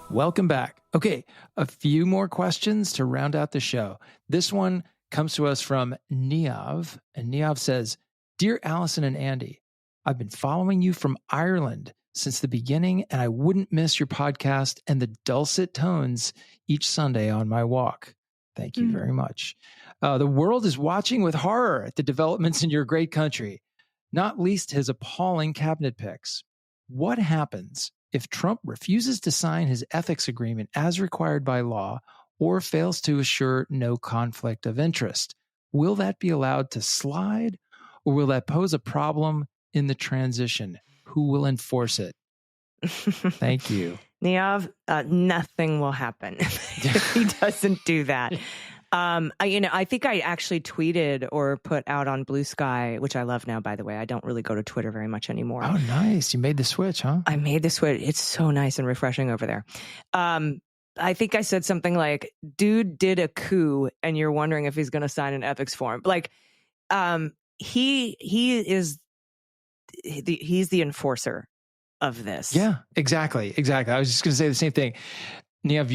Welcome back. Okay, a few more questions to round out the show. This one comes to us from Neav, and Neav says, "Dear Allison and Andy, I've been following you from Ireland since the beginning, and I wouldn't miss your podcast and the dulcet tones each Sunday on my walk. Thank you very much. The world is watching with horror at the developments in your great country, not least his appalling cabinet picks. What happens if Trump refuses to sign his ethics agreement as required by law or fails to assure no conflict of interest? Will that be allowed to slide, or will that pose a problem in the transition? Who will enforce it?" Thank you. Neav, nothing will happen if he doesn't do that. I think I actually tweeted or put out on Blue Sky, which I love now, by the way. I don't really go to Twitter very much anymore. Oh, nice. You made the switch, huh? I made the switch. It's so nice and refreshing over there. I think I said something like, dude did a coup and you're wondering if he's going to sign an ethics form. Like, he's the enforcer of this. Yeah, exactly. I was just going to say the same thing. Neav,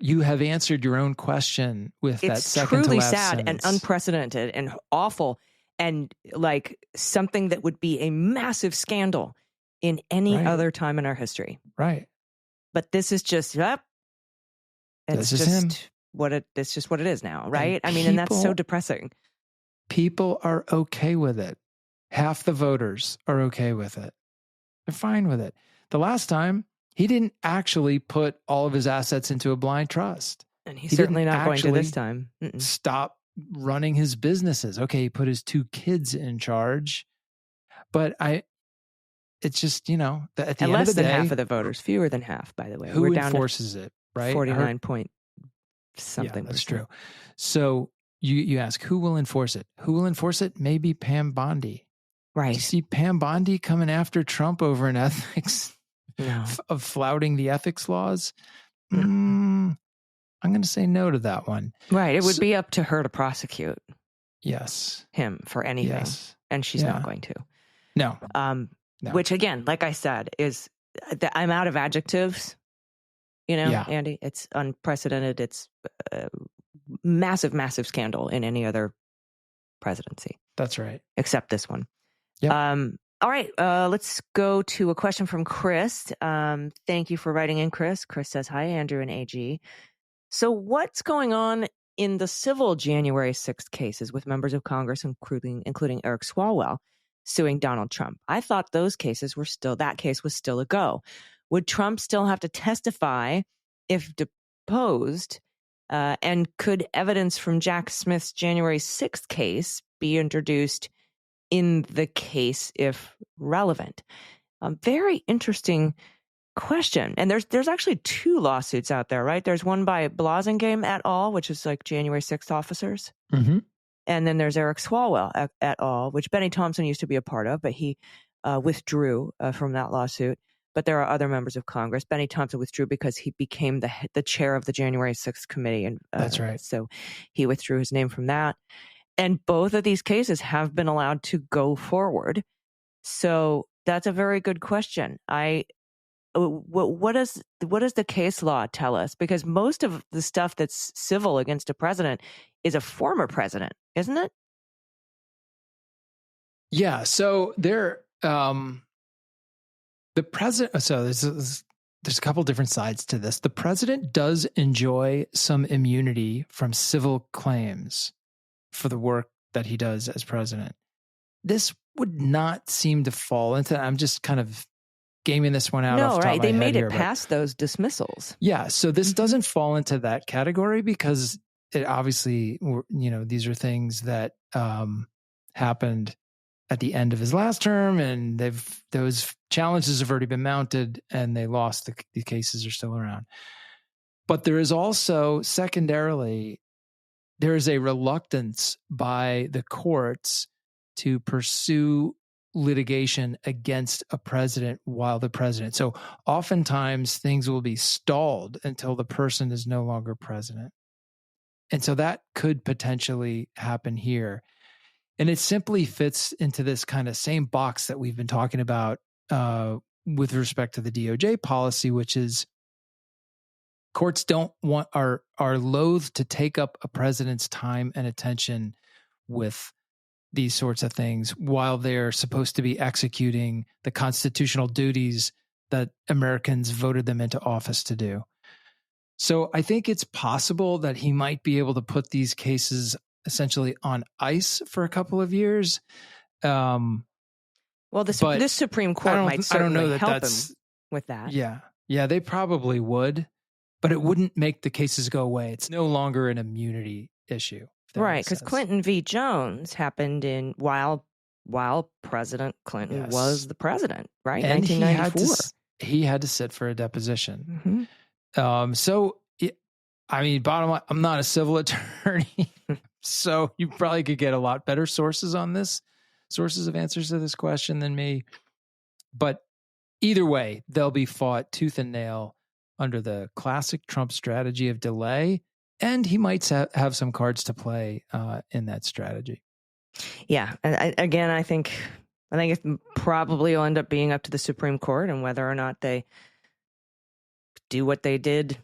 you have answered your own question with that second to last sentence. It's truly sad and unprecedented and awful and like something that would be a massive scandal in any other time in our history. Right. But this is just it's just what it is now, right? And that's so depressing. People are okay with it. Half the voters are okay with it. They're fine with it. The last time, he didn't actually put all of his assets into a blind trust. And he's certainly not going to this time. Stop running his businesses. Okay, he put his 2 kids in charge. But it's just, at the end of the day. Less than half of the voters, fewer than half, by the way. Who enforces it, right? 49 point something. Yeah, that's true. So you ask, who will enforce it? Who will enforce it? Maybe Pam Bondi. Right. Do you see Pam Bondi coming after Trump over an ethics of flouting the ethics laws? I'm going to say no to that one. Right. It would be up to her to prosecute. Yes. Him for anything. Yes. And she's not going to. No. No. Which again, like I said, is I'm out of adjectives. Andy, it's unprecedented. It's a massive, massive scandal in any other presidency. That's right. Except this one. Yep. All right. Let's go to a question from Chris. Thank you for writing in, Chris. Chris says, "Hi, Andrew and AG. So what's going on in the civil January 6th cases with members of Congress, including Eric Swalwell, suing Donald Trump? I thought that case was still a go. Would Trump still have to testify if deposed? And could evidence from Jack Smith's January 6th case be introduced in the case if relevant? Very interesting question. And there's actually 2 lawsuits out there, right? There's one by Blasingame et al., which is like January 6th officers. Mm-hmm. And then there's Eric Swalwell et al., which Benny Thompson used to be a part of, but he withdrew from that lawsuit. But there are other members of Congress. Benny Thompson withdrew because he became the chair of the January 6th committee. And that's right. So he withdrew his name from that. And both of these cases have been allowed to go forward. So that's a very good question. What does the case law tell us? Because most of the stuff that's civil against a president is a former president, isn't it? Yeah. So the president. So there's a couple different sides to this. The president does enjoy some immunity from civil claims for the work that he does as president. This would not seem to fall into. I'm just kind of gaming this one out. No, right. They made it here, past those dismissals. Yeah. So this doesn't fall into that category because it obviously, these are things that happened at the end of his last term, and those challenges have already been mounted, and they lost. The cases are still around. But there is also, secondarily, there is a reluctance by the courts to pursue litigation against a president while the president. So oftentimes things will be stalled until the person is no longer president. And so that could potentially happen here. And it simply fits into this kind of same box that we've been talking about with respect to the DOJ policy, which is courts are loath to take up a president's time and attention with these sorts of things while they're supposed to be executing the constitutional duties that Americans voted them into office to do. So I think it's possible that he might be able to put these cases essentially on ice for a couple of years. Well, this Supreme Court might certainly help him with that. Yeah, they probably would, but it wouldn't make the cases go away. It's no longer an immunity issue. Right, because Clinton v. Jones happened while President Clinton was the president, right? And 1994. He had to sit for a deposition. Mm-hmm. Bottom line, I'm not a civil attorney, so you probably could get a lot better sources on this, sources of answers to this question than me. But either way, they'll be fought tooth and nail under the classic Trump strategy of delay. And he might have some cards to play in that strategy. Yeah. I think it probably will end up being up to the Supreme Court and whether or not they do what they did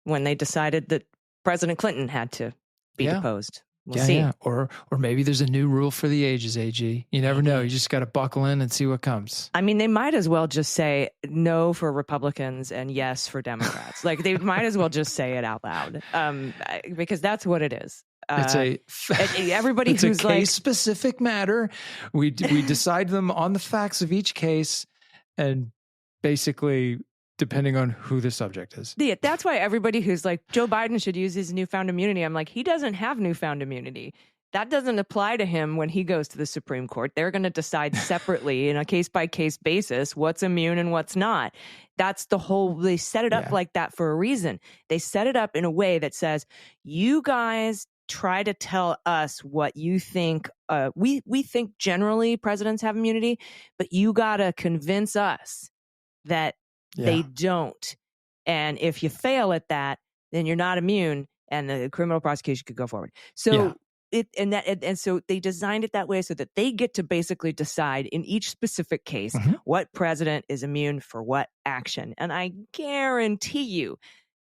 when they decided that President Clinton had to be deposed. We'll see. Yeah. Or maybe there's a new rule for the ages, AG. You never know. You just got to buckle in and see what comes. They might as well just say no for Republicans and yes for Democrats. Like they might as well just say it out loud, because that's what it is. Everybody it's who's a case specific matter. We decide them on the facts of each case, and basically, depending on who the subject is. Yeah, that's why everybody who's like, Joe Biden should use his newfound immunity. I'm like, he doesn't have newfound immunity. That doesn't apply to him when he goes to the Supreme Court. They're going to decide separately in a case-by-case basis what's immune and what's not. That's they set it up like that for a reason. They set it up in a way that says, you guys try to tell us what you think. We think generally presidents have immunity, but you got to convince us that they don't. And if you fail at that, then you're not immune and the criminal prosecution could go forward. So so they designed it that way so that they get to basically decide in each specific case what president is immune for what action. And I guarantee you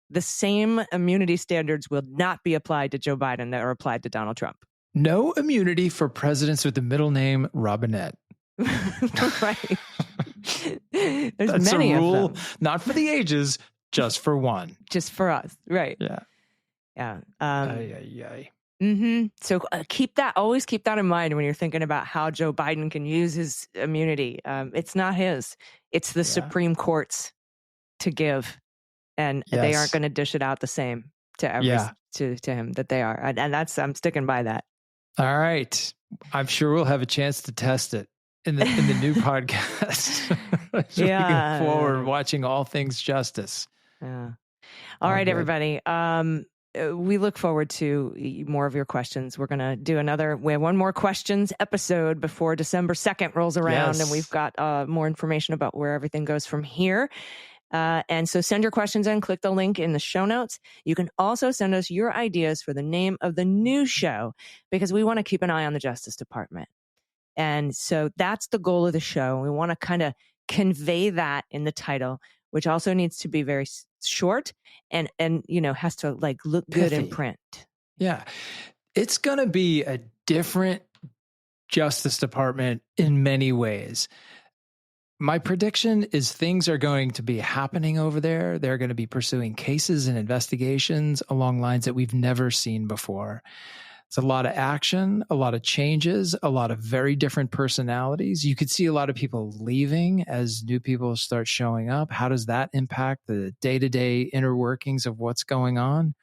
the same immunity standards will not be applied to Joe Biden that are applied to Donald Trump. No immunity for presidents with the middle name Robinette. Right. There's That's many a rule, of them. not for the ages, just for one. Just for us. Right. Yeah. Yeah. So always keep that in mind when you're thinking about how Joe Biden can use his immunity. It's not his, it's the Supreme Court's to give. And they aren't going to dish it out the same to him that they are. And I'm sticking by that. All right. I'm sure we'll have a chance to test it in the new podcast. Yeah. Looking forward watching all things justice. Yeah. All right, good. everybody. We look forward to more of your questions. We're going to do we have one more questions episode before December 2nd rolls around, Yes. and we've got more information about where everything goes from here. And so send your questions in, click the link in the show notes. You can also send us your ideas for the name of the new show, because we want to keep an eye on the Justice Department. And so that's the goal of the show. We want to kind of convey that in the title, which also needs to be very short and has to like look good in Pithy. print. Yeah. It's going to be a different Justice Department in many ways. My prediction is things are going to be happening over there. They're going to be pursuing cases and investigations along lines that we've never seen before. It's a lot of action, a lot of changes, a lot of very different personalities. You could see a lot of people leaving as new people start showing up. How does that impact the day-to-day inner workings of what's going on?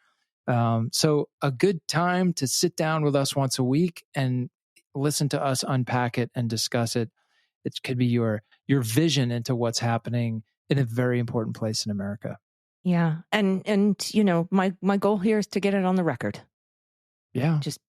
So a good time to sit down with us once a week and listen to us unpack it and discuss it. It could be your vision into what's happening in a very important place in America. Yeah. And my goal here is to get it on the record. Yeah. Just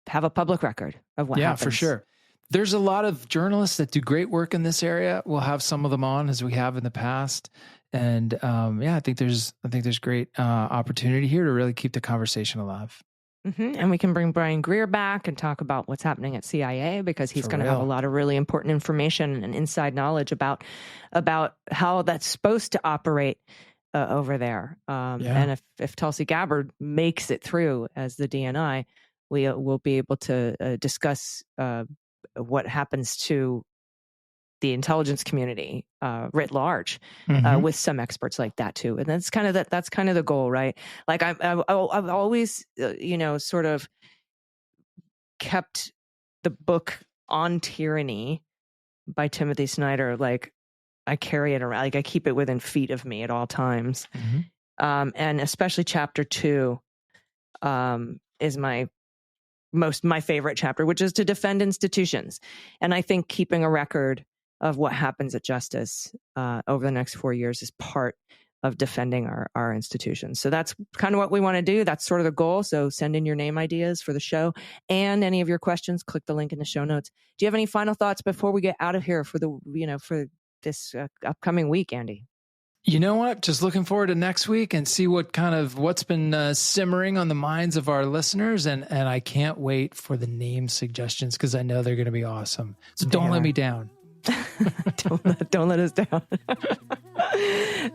have a public record of what happens. Yeah, for sure. There's a lot of journalists that do great work in this area. We'll have some of them on as we have in the past. And I think there's great opportunity here to really keep the conversation alive. Mm-hmm. And we can bring Brian Greer back and talk about what's happening at CIA, because he's For going to have a real. lot of really important information and inside knowledge about how that's supposed to operate over there. And if Tulsi Gabbard makes it through as the DNI, we will be able to discuss what happens to the intelligence community writ large with some experts like that too. And that's kind of the goal, right? Like I've always sort of kept the book On Tyranny by Timothy Snyder, like I carry it around, like I keep it within feet of me at all times. Mm-hmm. And especially chapter 2 is my favorite chapter, which is to defend institutions. And I think keeping a record of what happens at Justice over the next 4 years is part of defending our institutions. So that's kind of what we want to do. That's sort of the goal. So send in your name ideas for the show and any of your questions. Click the link in the show notes. Do you have any final thoughts before we get out of here for this upcoming week, Andy? You know what? Just looking forward to next week and see what's been simmering on the minds of our listeners. And I can't wait for the name suggestions, because I know they're going to be awesome. So don't let me down. Don't let us down.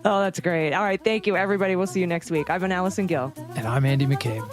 Oh, that's great. All right. Thank you, everybody. We'll see you next week. I've been Allison Gill. And I'm Andy McCabe.